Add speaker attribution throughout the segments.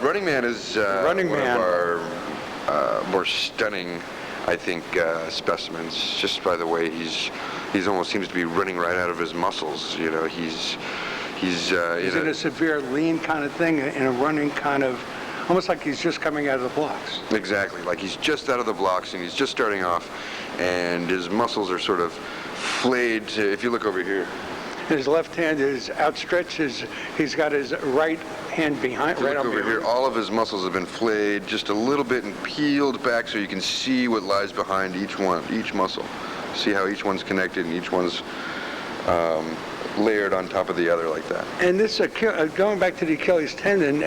Speaker 1: Running Man is one of our more stunning, I think, specimens. Just by the way, he's almost seems to be running right out of his muscles. You know, he's in
Speaker 2: a severe lean kind of thing, in a running kind of, almost like he's just coming out of the blocks.
Speaker 1: Exactly, like he's just out of the blocks and he's just starting off, and his muscles are sort of flayed. If you look over here,
Speaker 2: his left hand is outstretched. He's got his right hand behind.
Speaker 1: Right over here, all of his muscles have been flayed just a little bit and peeled back, so you can see what lies behind each muscle. See how each one's connected and each one's layered on top of the other like that.
Speaker 2: And this, going back to the Achilles tendon,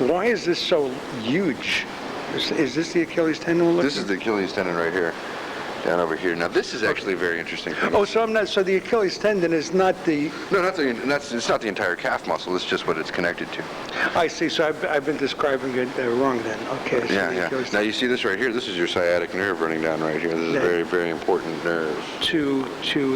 Speaker 2: why is this so huge? Is this the Achilles tendon?
Speaker 1: This is the Achilles tendon right here, down over here. Now this is actually a very interesting thing.
Speaker 2: Oh, so so the Achilles tendon is not the...
Speaker 1: No, it's not the entire calf muscle. It's just what it's connected to.
Speaker 2: I see. So I've been describing it wrong then. Okay. So
Speaker 1: yeah. Now you see this right here. This is your sciatic nerve running down right here. This is a very, very important nerve.
Speaker 2: To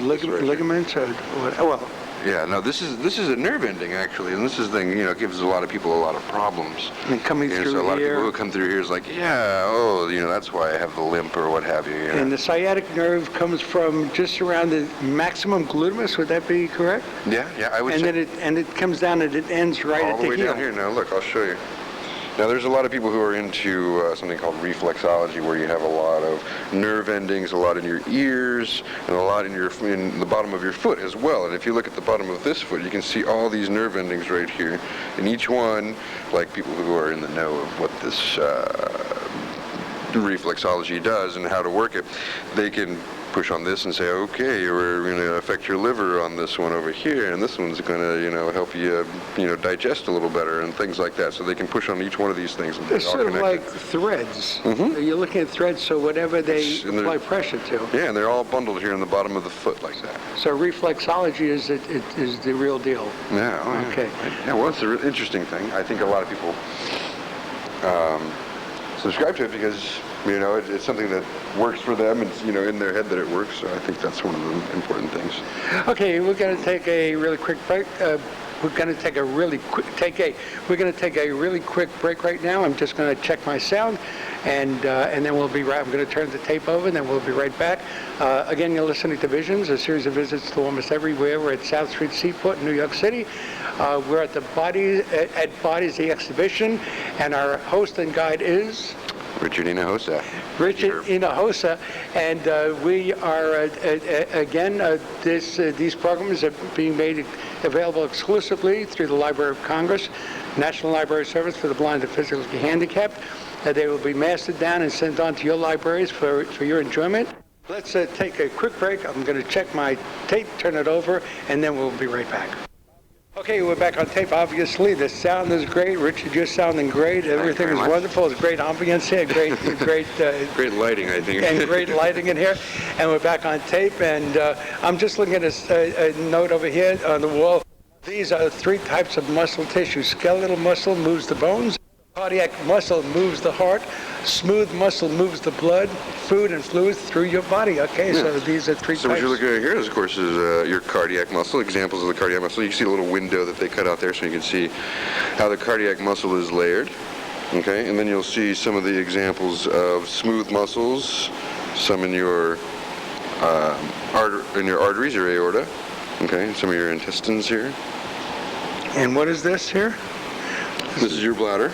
Speaker 2: ligaments or what? Well.
Speaker 1: Yeah, no, this is a nerve ending actually, and this is the thing, gives a lot of people a lot of problems.
Speaker 2: And coming through
Speaker 1: so a lot
Speaker 2: here.
Speaker 1: of people who come through here is like, that's why I have the limp or what have you.
Speaker 2: And the sciatic nerve comes from just around the maximum gluteus. Would that be correct?
Speaker 1: Yeah, I would say.
Speaker 2: And it comes down and it ends right
Speaker 1: all
Speaker 2: at
Speaker 1: the way
Speaker 2: heel.
Speaker 1: down here. Now look, I'll show you. Now there's a lot of people who are into something called reflexology, where you have a lot of nerve endings, a lot in your ears, and a lot in the bottom of your foot as well. And if you look at the bottom of this foot, you can see all these nerve endings right here. And each one, like people who are in the know of what this reflexology does and how to work it, they can push on this and say, okay, we're going to affect your liver on this one over here, and this one's going to, help you, digest a little better and things like that. So they can push on each one of these things. And
Speaker 2: they're sort of like threads.
Speaker 1: Mm-hmm.
Speaker 2: You're looking at threads, so whatever they apply pressure to.
Speaker 1: Yeah, and they're all bundled here in the bottom of the foot like that.
Speaker 2: So reflexology is the real deal.
Speaker 1: Yeah.
Speaker 2: Okay.
Speaker 1: Yeah, well, it's an interesting thing. I think a lot of people subscribe to it because it's something that works for them, and in their head that it works. So I think that's one of the important things.
Speaker 2: Okay, we're going to take a really quick break. We're going to take a really quick break right now. I'm just going to check my sound, and then we'll be right. I'm going to turn the tape over, and then we'll be right back. Again, you're listening to Visions, a series of visits to almost everywhere. We're at South Street Seaport in New York City. We're at Bodies the exhibition, and our host and guide is
Speaker 1: Richard Hinojosa.
Speaker 2: Richard Hinojosa, and we are again. These programs are being made available exclusively through the Library of Congress, National Library Service for the Blind and Physically Handicapped. They will be mastered down and sent on to your libraries for your enjoyment. Let's take a quick break. I'm going to check my tape, turn it over, and then we'll be right back. Okay, we're back on tape. Obviously, the sound is great. Richard, you're sounding great. Everything is wonderful. It's great ambience here. Great
Speaker 1: lighting, I think.
Speaker 2: And great lighting in here. And we're back on tape. And I'm just looking at a note over here on the wall. These are 3 types of muscle tissue. Skeletal muscle moves the bones. Cardiac muscle moves the heart. Smooth muscle moves the blood, food, and fluids through your body. Okay, yeah. So these are 3 types.
Speaker 1: So what you're looking at here, of course, is your cardiac muscle. Examples of the cardiac muscle. You can see a little window that they cut out there, so you can see how the cardiac muscle is layered. Okay, and then you'll see some of the examples of smooth muscles, some in your arteries, your aorta. Okay, and some of your intestines here.
Speaker 2: And what is this here?
Speaker 1: This is your bladder.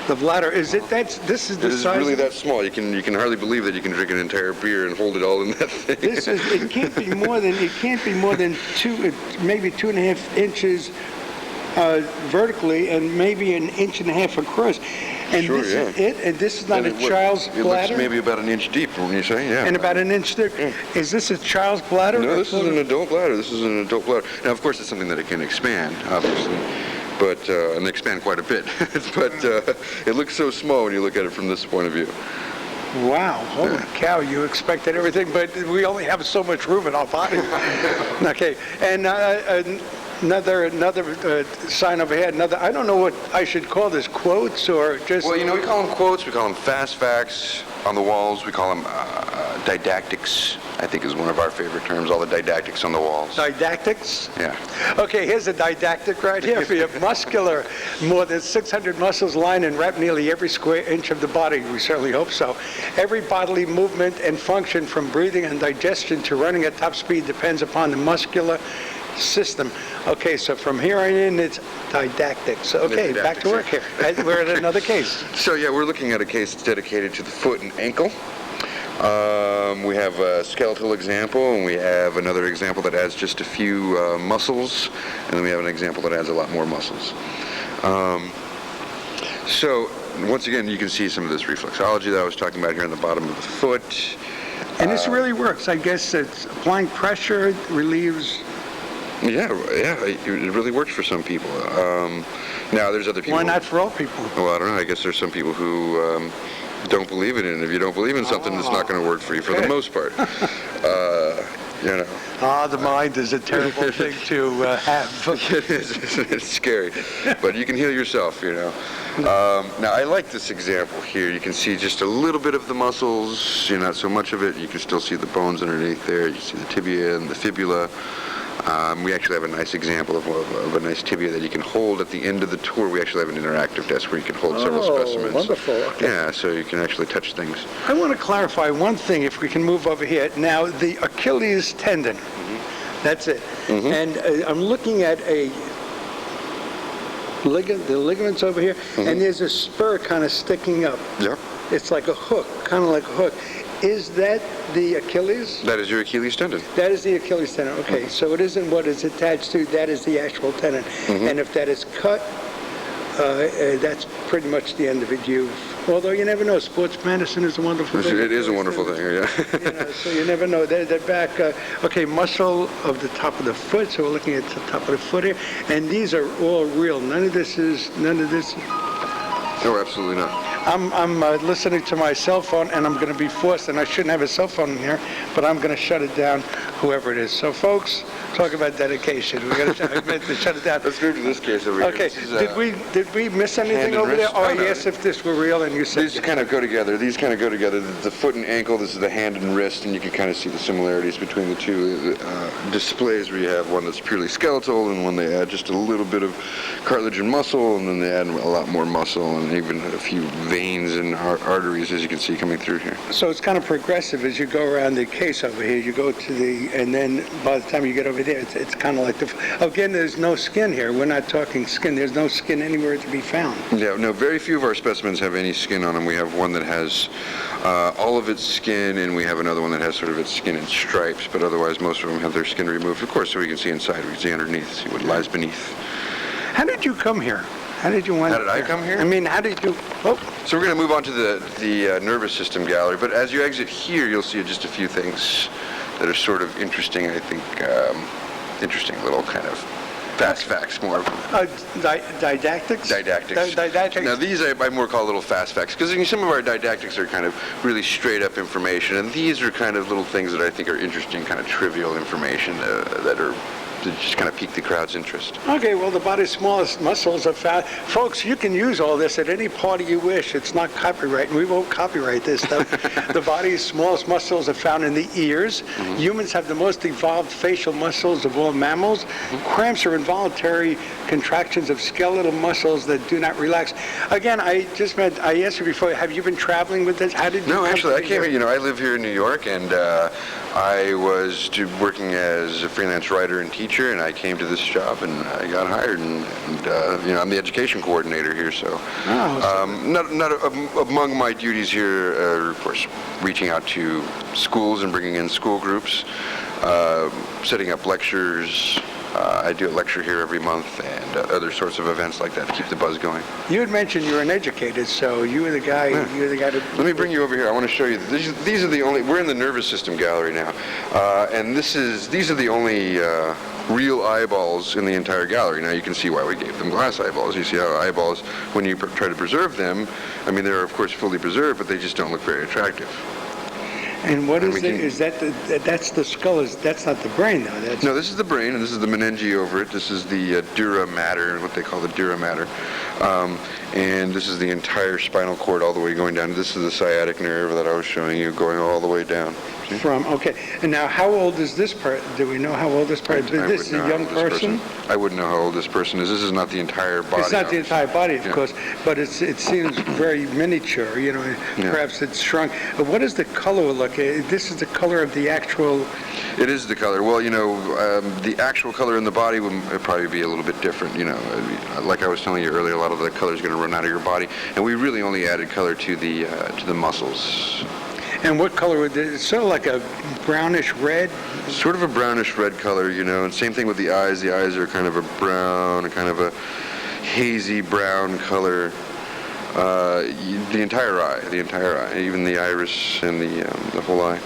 Speaker 2: The bladder, is it this is the size?
Speaker 1: It is really that small. You can hardly believe that you can drink an entire beer and hold it all in that thing.
Speaker 2: It can't be more than maybe 2.5 inches vertically, and maybe 1.5 inches across. And
Speaker 1: sure,
Speaker 2: this
Speaker 1: yeah.
Speaker 2: is it, and this is not a child's bladder.
Speaker 1: It looks maybe about 1 inch deep, when you say, yeah.
Speaker 2: And about 1 inch thick. Yeah. Is this a child's bladder?
Speaker 1: No, this is an adult bladder. This is an adult bladder. Now, of course, it's something that it can expand, obviously. But and they expand quite a bit. But it looks so small when you look at it from this point of view.
Speaker 2: Wow, holy cow, you expected everything, but we only have so much room in our body. Okay, and Another sign over here. I don't know what I should call this, quotes or just...
Speaker 1: Well, we call them quotes, we call them fast facts on the walls, we call them didactics, I think is one of our favorite terms, all the didactics on the walls.
Speaker 2: Didactics?
Speaker 1: Yeah.
Speaker 2: Okay, here's a didactic right here for you. Muscular. More than 600 muscles line and wrap nearly every square inch of the body. We certainly hope so. Every bodily movement and function from breathing and digestion to running at top speed depends upon the muscular system. Okay, so from here on in, it's didactics. Okay, back to work here. We're at another case.
Speaker 1: So yeah, we're looking at a case that's dedicated to the foot and ankle. We have a skeletal example, and we have another example that adds just a few muscles, and then we have an example that adds a lot more muscles. So once again, you can see some of this reflexology that I was talking about here on the bottom of the foot.
Speaker 2: And this really works. I guess it's applying pressure, relieves...
Speaker 1: Yeah, it really works for some people. Now, there's other people...
Speaker 2: Why not for all people?
Speaker 1: Well, I don't know. I guess there's some people who don't believe in it, and if you don't believe in something, it's not going to work for you, for the most part.
Speaker 2: The mind is a terrible thing to have.
Speaker 1: It is. It's scary. But you can heal yourself, Now, I like this example here. You can see just a little bit of the muscles, not so much of it. You can still see the bones underneath there. You see the tibia and the fibula. We actually have a nice example of a nice tibia that you can hold at the end of the tour. We actually have an interactive desk where you can hold several specimens.
Speaker 2: Wonderful. Okay.
Speaker 1: Yeah, so you can actually touch things.
Speaker 2: I want to clarify one thing, if we can move over here. Now, the Achilles tendon, that's it. And I'm looking at the ligaments over here, and there's a spur kind of sticking up.
Speaker 1: Yeah.
Speaker 2: It's like a hook, kind of like a hook. Is that the Achilles?
Speaker 1: That is your Achilles tendon.
Speaker 2: That is the Achilles tendon. Okay, so it isn't what it's attached to. That is the actual tendon. And if that is cut, that's pretty much the end of it. Although you never know. Sports medicine is a wonderful thing.
Speaker 1: It is a wonderful thing, yeah.
Speaker 2: So you never know. They're back. Okay, muscle of the top of the foot. So we're looking at the top of the foot here. And these are all real. None of this is...
Speaker 1: No, absolutely not.
Speaker 2: I'm listening to my cell phone, and I'm going to be forced, and I shouldn't have a cell phone in here, but I'm going to shut it down, whoever it is. So, folks, talk about dedication. I meant to shut it down.
Speaker 1: Let's move to this case over here.
Speaker 2: Okay. Did we miss anything over there? Oh, I asked if this were real, and you said...
Speaker 1: These kind of go together. The foot and ankle, this is the hand and wrist, and you can kind of see the similarities between the two displays where you have one that's purely skeletal and one they add just a little bit of cartilage and muscle, and then they add a lot more muscle and even a few veins and arteries, as you can see, coming through here.
Speaker 2: So it's kind of progressive as you go around the case over here. You go to and then by the time you get over there, it's kind of like again, there's no skin here. We're not talking skin. There's no skin anywhere to be found.
Speaker 1: Yeah, no, very few of our specimens have any skin on them. We have one that has all of its skin, and we have another one that has sort of its skin in stripes, but otherwise most of them have their skin removed, of course, so we can see inside, we can see underneath, see what lies beneath.
Speaker 2: How did you come here? How did
Speaker 1: I come here?
Speaker 2: I mean, how did you... Oh.
Speaker 1: So we're going to move on to the nervous system gallery, but as you exit here, you'll see just a few things that are sort of interesting, I think, interesting little kind of fast facts more.
Speaker 2: Didactics?
Speaker 1: Didactics. Now these I more call little fast facts, because some of our didactics are kind of really straight up information, and these are kind of little things that I think are interesting, kind of trivial information that just kind of pique the crowd's interest.
Speaker 2: Okay, well, the body's smallest muscles are found. Folks, you can use all this at any party you wish. It's not copyright, and we won't copyright this stuff. The body's smallest muscles are found in the ears. Humans have the most evolved facial muscles of all mammals. Cramps are involuntary contractions of skeletal muscles that do not relax. Again, I asked you before, have you been traveling with this? How did you...
Speaker 1: No, actually, I came here, I live here in New York, and I was working as a freelance writer and teacher, and I came to this job, and I got hired, and I'm the education coordinator here, so among my duties here are, of course, reaching out to schools and bringing in school groups, setting up lectures. I do a lecture here every month, and other sorts of events like that to keep the buzz going.
Speaker 2: You had mentioned you were an educator, so you were the guy. Yeah. You were the guy to...
Speaker 1: Let me bring you over here. I want to show you. These are the only. We're in the nervous system gallery now, and these are the only real eyeballs in the entire gallery. Now you can see why we gave them glass eyeballs. You see how eyeballs, when you try to preserve them, I mean they're of course fully preserved, but they just don't look very attractive.
Speaker 2: And what
Speaker 1: And
Speaker 2: is
Speaker 1: we
Speaker 2: it?
Speaker 1: can-
Speaker 2: Is that that's the skull? That's not the brain, though. That's
Speaker 1: No, this is the brain, and this is the meninge over it. This is the dura mater, what they call the dura mater. And this is the entire spinal cord all the way going down. This is the sciatic nerve that I was showing you going all the way down. See?
Speaker 2: from. Okay. And now, how old is this part? Do we know how old this part is?
Speaker 1: I
Speaker 2: This is
Speaker 1: wouldn't
Speaker 2: a
Speaker 1: know
Speaker 2: young
Speaker 1: how old this
Speaker 2: person.
Speaker 1: I wouldn't know how old this person is. This is not the entire body.
Speaker 2: It's not the entire body, of
Speaker 1: Yeah.
Speaker 2: course, but it seems very miniature. You know,
Speaker 1: Yeah.
Speaker 2: perhaps it's shrunk. What is the color look? This is the color of the actual.
Speaker 1: It is the color. Well, the actual color in the body would probably be a little bit different. Like I was telling you earlier, a lot of the color is going to run out of your body, and we really only added color to the muscles.
Speaker 2: And what color would it? It's sort of like a brownish red.
Speaker 1: Sort of a brownish red color, and same thing with the eyes. The eyes are kind of a brown, kind of a hazy brown color. The entire eye, even the iris and the whole eye.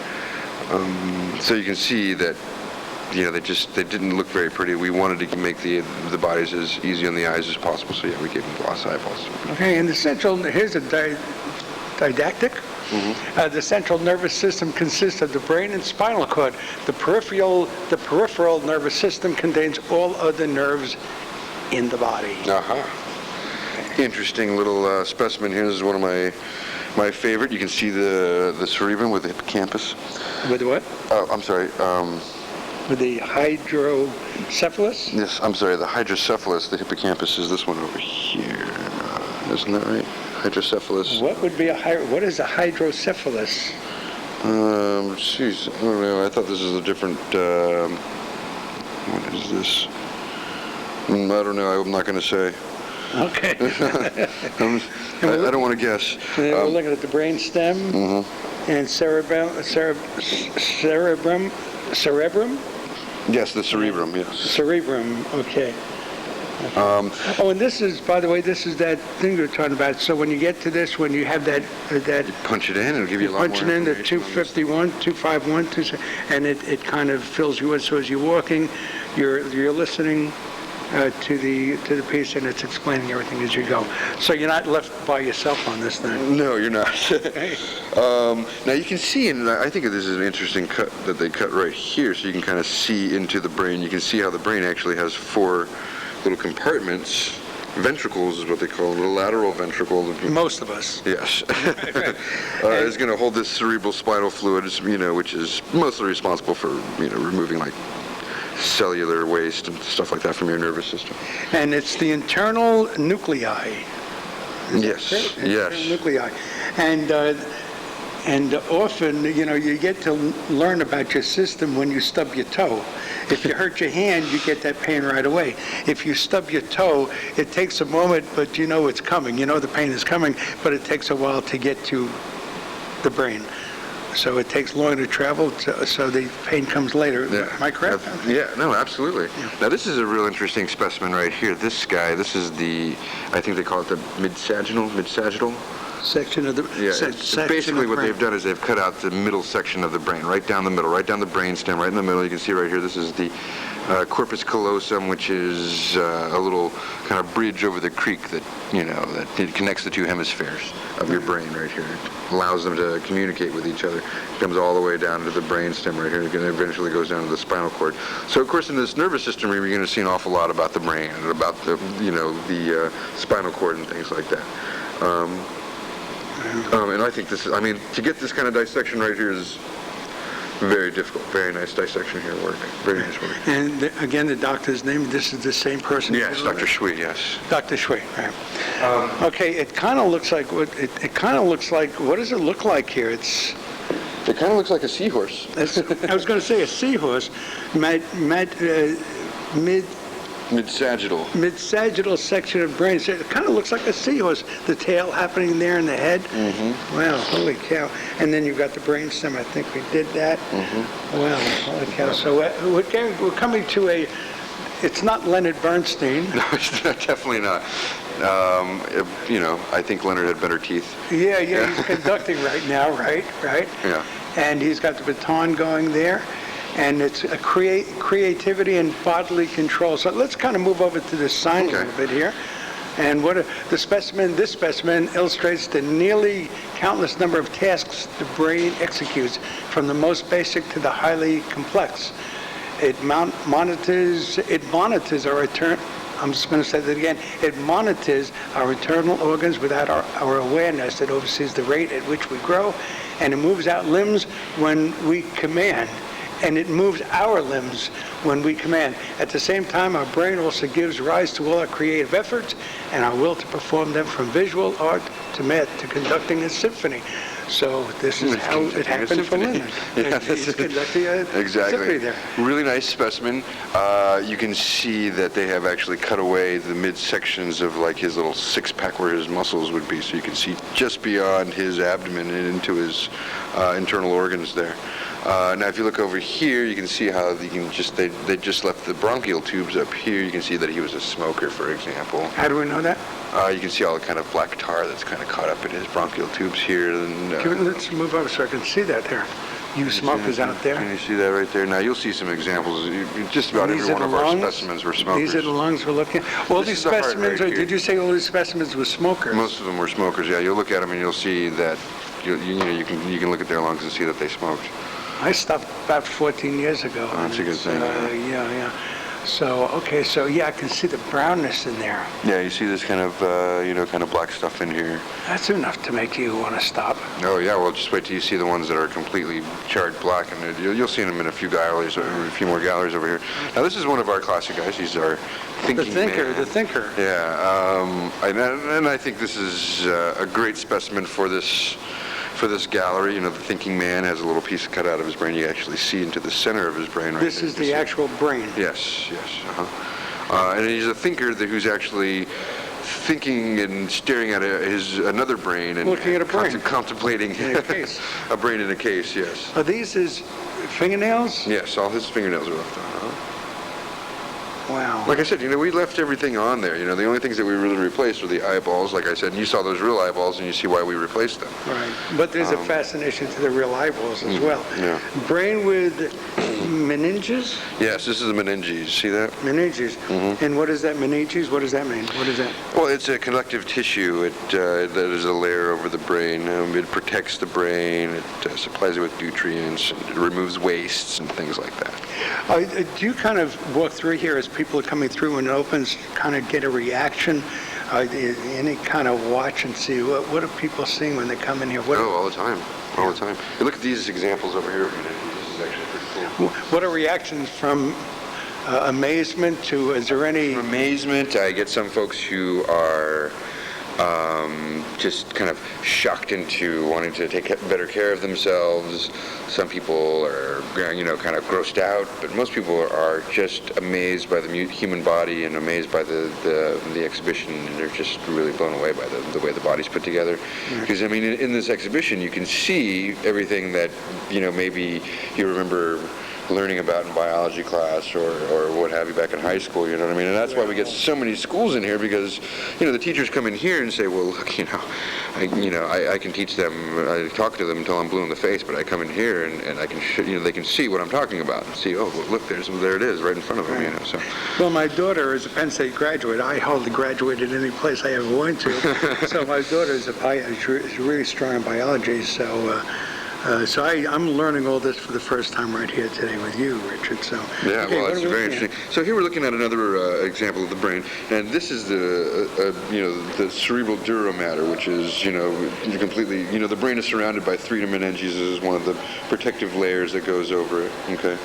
Speaker 1: So you can see that, they didn't look very pretty. We wanted to make the bodies as easy on the eyes as possible. So yeah, we gave them gloss eyeballs.
Speaker 2: Okay, and the central, here's a didactic. The central nervous system consists of the brain and spinal cord. The peripheral nervous system contains all other nerves in the body.
Speaker 1: Interesting little specimen here. This is one of my favorite. You can see the cerebrum with the hippocampus.
Speaker 2: With what?
Speaker 1: I'm sorry.
Speaker 2: With the hydrocephalus?
Speaker 1: Yes, I'm sorry. The hydrocephalus, the hippocampus, is this one over here. Isn't that right? Hydrocephalus.
Speaker 2: What is a hydrocephalus?
Speaker 1: Jeez, I don't know. I thought this was a different. What is this? I don't know. I'm not going to say.
Speaker 2: Okay.
Speaker 1: I don't want to guess.
Speaker 2: We're looking at the brain stem and cerebrum.
Speaker 1: Yes, the cerebrum. Yes.
Speaker 2: Cerebrum. Okay. And this is, by the way, this is that thing we were talking about. So when you get to this, when you have that
Speaker 1: Punch it in, it'll give you a lot more
Speaker 2: punch it in, the
Speaker 1: information on this.
Speaker 2: 251, 251, and it kind of fills you in. So as you're walking, you're listening to the piece, and it's explaining everything as you go. So you're not left by yourself on this thing.
Speaker 1: No, you're not.
Speaker 2: Okay.
Speaker 1: Now you can see, and I think this is an interesting cut that they cut right here, so you can kind of see into the brain. You can see how the brain actually has 4 little compartments. Ventricles is what they call them, the lateral ventricle.
Speaker 2: Most of us.
Speaker 1: Yes. Is going to hold this cerebral spinal fluid, which is mostly responsible for, removing like cellular waste and stuff like that from your nervous system.
Speaker 2: And it's the internal nuclei.
Speaker 1: Yes. Yes.
Speaker 2: Internal nuclei. And often, you get to learn about your system when you stub your toe. If you hurt your hand, you get that pain right away. If you stub your toe, it takes a moment, but you know it's coming. You know the pain is coming, but it takes a while to get to the brain. So it takes longer to travel, so the pain comes later.
Speaker 1: Yeah.
Speaker 2: Am I correct?
Speaker 1: Yeah, no, absolutely. Yeah. Now this is a real interesting specimen right here. This guy, this is I think they call it the mid-sagittal
Speaker 2: section of the
Speaker 1: basically what they've done is they've cut out the middle section of the brain, right down the middle, right down the brain stem, right in the middle. You can see right here, this is the corpus callosum, which is a little kind of bridge over the creek that it connects the 2 hemispheres of your brain right here. It allows them to communicate with each other. It comes all the way down to the brain stem right here, and eventually goes down to the spinal cord. So of course in this nervous system you're going to see an awful lot about the brain and about the spinal cord and things like that. And I think to get this kind of dissection right here is very difficult. Very nice dissection here work. Very nice work.
Speaker 2: And again, the doctor's name, this is the same person?
Speaker 1: Yes, Dr. Shui, yes.
Speaker 2: Dr. Shui, right. Okay, it kind of looks like, what does it look like here? It
Speaker 1: kind of looks like a seahorse.
Speaker 2: I was going to say a seahorse. Mid-sagittal section of brain. So it kind of looks like a seahorse. The tail happening there in the head. Mm-hmm. Wow, holy cow. And then you've got the brain stem. I think we did that. Mm-hmm. Wow, holy cow. So we're coming to it's not Leonard Bernstein.
Speaker 1: No, it's definitely not. I think Leonard had better teeth.
Speaker 2: Yeah, he's conducting right now, right?
Speaker 1: Yeah.
Speaker 2: And he's got the baton going there. And it's a creativity and bodily control. So let's kind of move over to the sign a little bit here. And this specimen illustrates the nearly countless number of tasks the brain executes, from the most basic to the highly complex. It monitors our I'm just going to say that again. It monitors our internal organs without our awareness. It oversees the rate at which we grow, and it moves out limbs when we command. And it moves our limbs when we command. At the same time, our brain also gives rise to all our creative efforts and our will to perform them, from visual art to math to conducting a symphony. So this is how it happened for Leonard.
Speaker 1: Yeah,
Speaker 2: He's conducting a
Speaker 1: exactly.
Speaker 2: symphony there.
Speaker 1: Really nice specimen. You can see that they have actually cut away the midsections of like his little six-pack where his muscles would be, so you can see just beyond his abdomen and into his internal organs there. Now, if you look over here, you can see how they just left the bronchial tubes up here. You can see that he was a smoker, for example.
Speaker 2: How do we know that?
Speaker 1: You can see all the kind of black tar that's kind of caught up in his bronchial tubes here. And,
Speaker 2: Let's move over so I can see that there. You smokers out there.
Speaker 1: Can you see that right there? Now, you'll see some examples. Just about every one of our specimens were smokers.
Speaker 2: These are the lungs we're looking at. All these specimens, did you say all these specimens were smokers?
Speaker 1: Most of them were smokers, yeah. You'll look at them and you'll see that, you can look at their lungs and see that they smoked.
Speaker 2: I stopped about 14 years ago.
Speaker 1: Oh, that's a good thing.
Speaker 2: Yeah. So, okay, so yeah, I can see the brownness in there.
Speaker 1: Yeah, you see this kind of, kind of black stuff in here.
Speaker 2: That's enough to make you want to stop.
Speaker 1: Oh, yeah, well, just wait till you see the ones that are completely charred black, and you'll see them in a few galleries, or a few more galleries over here. Now, this is one of our classic guys. He's our thinking man.
Speaker 2: The thinker.
Speaker 1: Yeah, and I think this is a great specimen for this gallery. The thinking man has a little piece cut out of his brain. You actually see into the center of his brain right
Speaker 2: This
Speaker 1: there.
Speaker 2: is the actual brain.
Speaker 1: Yes. And he's a thinker who's actually thinking and staring at another brain and
Speaker 2: looking at a brain.
Speaker 1: Contemplating
Speaker 2: in a case.
Speaker 1: A brain in a case, yes.
Speaker 2: Are these his fingernails?
Speaker 1: Yes, all his fingernails are left on.
Speaker 2: Wow.
Speaker 1: Like I said, we left everything on there. The only things that we really replaced were the eyeballs, like I said, and you saw those real eyeballs, and you see why we replaced them.
Speaker 2: Right. But there's a fascination to the real eyeballs as well.
Speaker 1: Yeah.
Speaker 2: Brain with meninges?
Speaker 1: Yes, this is the meninges. See that?
Speaker 2: Meninges.
Speaker 1: Mm-hmm.
Speaker 2: And what is that meninges? What does that mean? What is that?
Speaker 1: Well, it's a conductive tissue. That is a layer over the brain. It protects the brain. It supplies it with nutrients. It removes wastes and things like that.
Speaker 2: Do you kind of walk through here as people are coming through and it opens, kind of get a reaction? Any kind of watch and see what are people seeing when they come in here?
Speaker 1: All the time. All the time. You look at these examples over here. This is actually pretty cool.
Speaker 2: What are reactions from amazement to, is there any?
Speaker 1: From amazement, I get some folks who are just kind of shocked into wanting to take better care of themselves. Some people are, kind of grossed out, but most people are just amazed by the human body and amazed by the exhibition, and they're just really blown away by the way the body's put together. Because, in this exhibition, you can see everything that, maybe you remember learning about in biology class or what have you back in high school, you know what I mean? And that's why we get so many schools in here, because, the teachers come in here and say, well, look, I can teach them, I talk to them until I'm blue in the face, but I come in here and I can, they can see what I'm talking about and see, oh, well, look, there it is right in front of them, so.
Speaker 2: Well, my daughter is a Penn State graduate. I hardly graduated any place I ever went to. So my daughter is really strong in biology, so I'm learning all this for the first time right here today with you, Richard. So
Speaker 1: yeah, well, that's very interesting. So here we're looking at another example of the brain, and this is the cerebral dura mater, which is completely the brain is surrounded by 3 meninges. This is one of the protective layers that goes over it. Okay.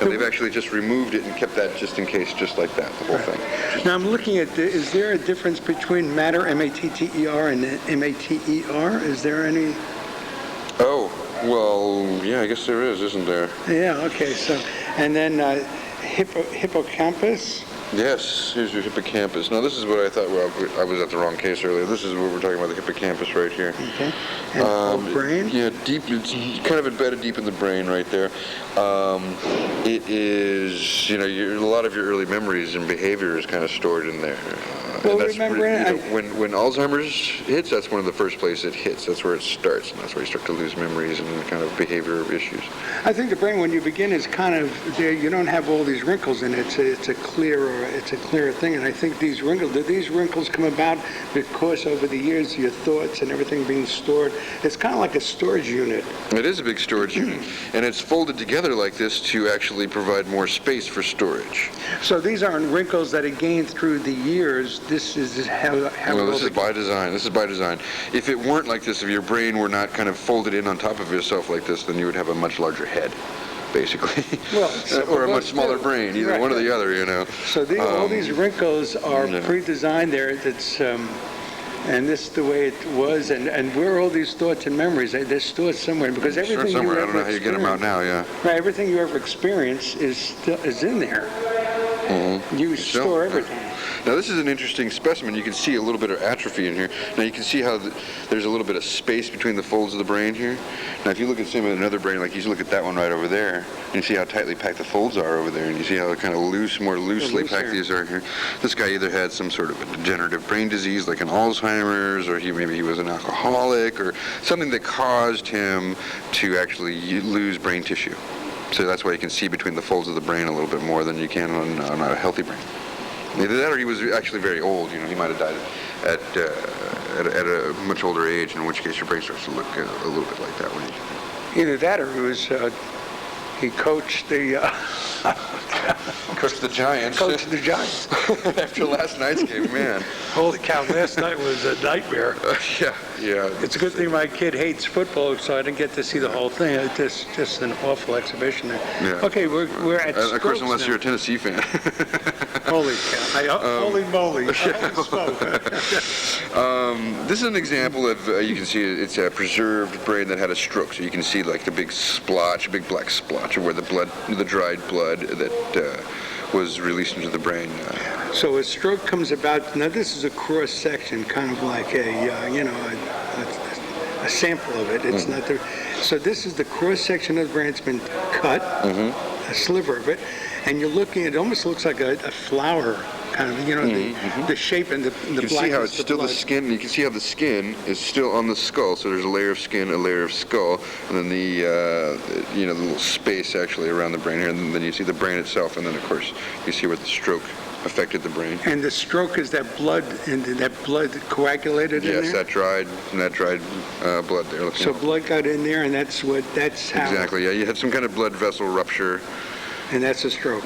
Speaker 1: And they've actually just removed it and kept that just in case, just like that, the whole thing.
Speaker 2: Now I'm looking at, is there a difference between matter, M-A-T-T-E-R, and M-A-T-E-R? Is there any?
Speaker 1: Oh, well, yeah, I guess there is, isn't there?
Speaker 2: Yeah, okay, so, and then hippocampus?
Speaker 1: Yes, here's your hippocampus. Now, this is what I thought, I was at the wrong case earlier. This is what we're talking about, the hippocampus right here.
Speaker 2: Okay. And brain?
Speaker 1: Yeah, deep, it's kind of embedded deep in the brain right there. It is, a lot of your early memories and behavior is kind of stored in there.
Speaker 2: Well,
Speaker 1: And that's
Speaker 2: remember,
Speaker 1: when Alzheimer's hits, that's one of the first places it hits. That's where it starts, and that's where you start to lose memories and kind of behavior issues.
Speaker 2: I think the brain, when you begin, is kind of there. You don't have all these wrinkles in it. It's a clearer thing. And I think these wrinkles come about because over the years your thoughts and everything being stored. It's kind of like a storage unit.
Speaker 1: It is a big storage unit, and it's folded together like this to actually provide more space for storage.
Speaker 2: So these aren't wrinkles that are gained through the years. This is how
Speaker 1: Well, this is by design. This is by design. If it weren't like this, if your brain were not kind of folded in on top of yourself like this, then you would have a much larger head, basically.
Speaker 2: Well,
Speaker 1: or a much smaller brain, either one or the other, you know.
Speaker 2: So all these wrinkles are pre-designed there. That's and this is the way it was. And where are all these thoughts and memories? They're stored somewhere because everything
Speaker 1: somewhere.
Speaker 2: you
Speaker 1: I don't know how you get them out now. Yeah.
Speaker 2: Right. Everything you ever experience is in there. Mm-hmm. You store everything.
Speaker 1: Now this is an interesting specimen. You can see a little bit of atrophy in here. Now you can see how there's a little bit of space between the folds of the brain here. Now if you look at some of another brain, like you look at that one right over there, and you see how tightly packed the folds are over there, and you see how kind of more loosely packed these are here. This guy either had some sort of a degenerative brain disease like an Alzheimer's, or maybe he was an alcoholic, or something that caused him to actually lose brain tissue. So that's why you can see between the folds of the brain a little bit more than you can on a healthy brain. Either that or he was actually very old. You know, he might have died at a much older age, in which case your brain starts to look a little bit like that.
Speaker 2: Either that or he coached the...
Speaker 1: Coached the Giants.
Speaker 2: Coached the Giants.
Speaker 1: After last night's game, man.
Speaker 2: Holy cow, last night was a nightmare.
Speaker 1: Yeah.
Speaker 2: It's a good thing my kid hates football, so I didn't get to see the whole thing. It's just an awful exhibition.
Speaker 1: Yeah.
Speaker 2: Okay, we're at
Speaker 1: Of course, unless
Speaker 2: now.
Speaker 1: you're a Tennessee fan.
Speaker 2: Holy cow. Holy moly. Holy smoke.
Speaker 1: This is an example of, you can see it's a preserved brain that had a stroke. So you can see like the big black splotch of where the dried blood that was released into the brain.
Speaker 2: So a stroke comes about. Now this is a cross section, kind of like a sample of it. It's not the. So this is the cross section of the brain. It's been cut, a sliver of it, and you're looking. It almost looks like a flower, kind of. You know, the shape and the
Speaker 1: You can see how it's still the skin. You can see how the skin is still on the skull. So there's a layer of skin, a layer of skull, and then the little space actually around the brain here. And then you see the brain itself, and then of course you see where the stroke affected the brain.
Speaker 2: And the stroke is that blood, and that blood coagulated in there?
Speaker 1: Yes, that dried blood there.
Speaker 2: So blood got in there, and that's how.
Speaker 1: Exactly. Yeah, you had some kind of blood vessel rupture.
Speaker 2: And that's a stroke.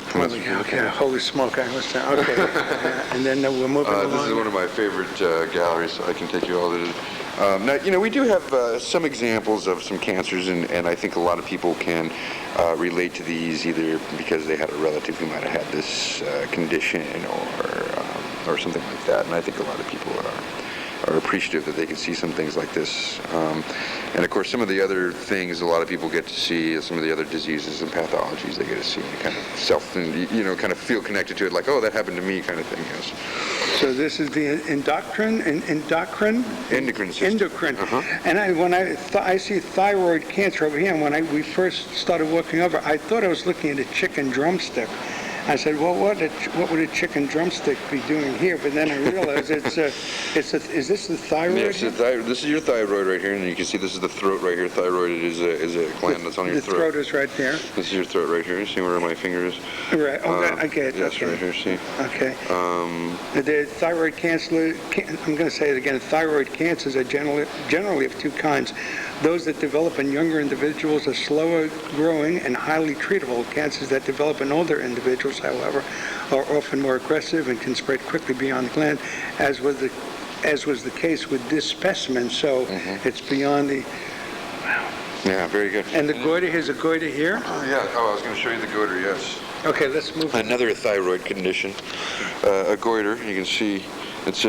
Speaker 2: Holy smoke! Okay, and then we're moving along.
Speaker 1: This is one of my favorite galleries, so I can take you all to. Now, we do have some examples of some cancers, and I think a lot of people can relate to these either because they had a relative who might have had this condition or something like that. And I think a lot of people are appreciative that they can see some things like this. And of course, some of the other things a lot of people get to see, some of the other diseases and pathologies they get to see, and kind of kind of feel connected to it, like, oh, that happened to me, kind of thing. Yes.
Speaker 2: So this is the endocrine system. Endocrine. And when I see thyroid cancer over here, and when we first started walking over, I thought I was looking at a chicken drumstick. I said, well, what would a chicken drumstick be doing here? But then I realized is this the thyroid?
Speaker 1: Yes, this is your thyroid right here, and you can see this is the throat right here. Thyroid is a gland that's on your throat.
Speaker 2: The throat is right there.
Speaker 1: This is your throat right here. You see where my finger is?
Speaker 2: Right. I get it.
Speaker 1: Yes,
Speaker 2: okay.
Speaker 1: right here. See.
Speaker 2: Okay. The thyroid cancer. I'm going to say it again. Thyroid cancers are generally of two kinds. Those that develop in younger individuals are slower growing and highly treatable. Cancers that develop in older individuals, however, are often more aggressive and can spread quickly beyond the gland, as was the case with this specimen. So it's beyond the... Wow.
Speaker 1: Yeah, very good.
Speaker 2: And the goiter, here's a goiter here?
Speaker 1: I was going to show you the goiter, yes.
Speaker 2: Okay, let's move on.
Speaker 1: Another thyroid condition, a goiter. You can see it's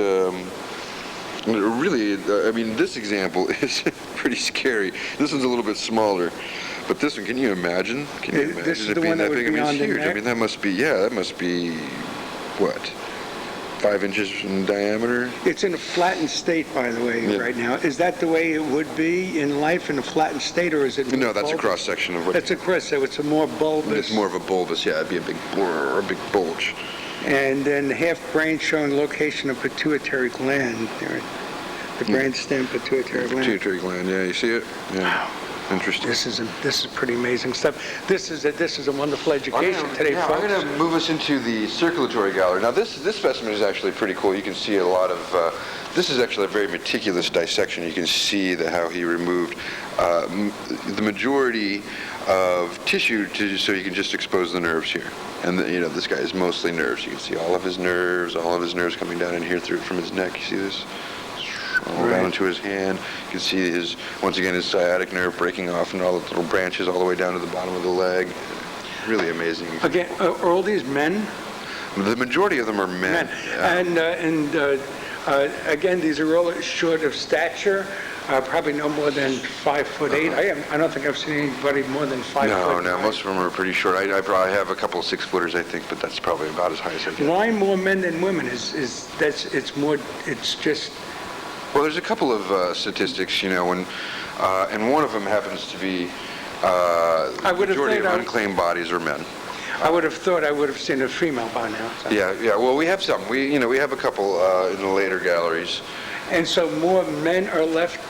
Speaker 1: really, this example is pretty scary. This one's a little bit smaller, but this one, can you imagine?
Speaker 2: This is the one that was beyond the neck?
Speaker 1: I mean, that must be, what, 5 inches in diameter?
Speaker 2: It's in a flattened state, by the way, right now. Is that the way it would be in life, in a flattened state, or is it...
Speaker 1: No, that's a cross-section of what...
Speaker 2: That's a cross, so it's a more bulbous...
Speaker 1: It's more of a bulbous, it'd be a big blur or a big bulge.
Speaker 2: And then half brain showing location of pituitary gland. There, the brainstem pituitary gland.
Speaker 1: Pituitary gland, yeah, you see it? Yeah.
Speaker 2: Wow.
Speaker 1: Interesting.
Speaker 2: This is pretty amazing stuff. This is a wonderful education today, folks.
Speaker 1: I'm going to move us into the circulatory gallery. Now, this specimen is actually pretty cool. You can see a lot of. This is actually a very meticulous dissection. You can see how he removed the majority of tissue so you can just expose the nerves here. And this guy is mostly nerves. You can see all of his nerves coming down in here from his neck. You see this? All down into his hand. You can see once again, his sciatic nerve breaking off and all the little branches all the way down to the bottom of the leg. Really amazing.
Speaker 2: Again, are all these men?
Speaker 1: The majority of them are men.
Speaker 2: Yeah. And again, these are all short of stature, probably no more than 5'8". I don't think I've seen anybody more than 5 foot.
Speaker 1: No, most of them are pretty short. I probably have a couple of 6-footers, I think, but that's probably about as high as I get.
Speaker 2: Why more men than women?
Speaker 1: Well, there's a couple of statistics, and one of them happens to be the majority of unclaimed bodies are men.
Speaker 2: I would have thought I would have seen a female by now. So.
Speaker 1: Yeah. Well, we have some. We have a couple in the later galleries.
Speaker 2: And so more men are left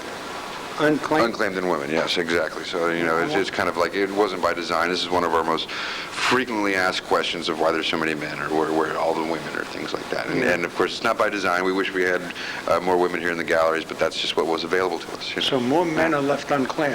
Speaker 2: unclaimed?
Speaker 1: Unclaimed than women, yes, exactly. So, it's kind of like, it wasn't by design. This is one of our most frequently asked questions of why there's so many men or where all the women or things like that. And of course, it's not by design. We wish we had more women here in the galleries, but that's just what was available to us.
Speaker 2: So more men are left unclaimed.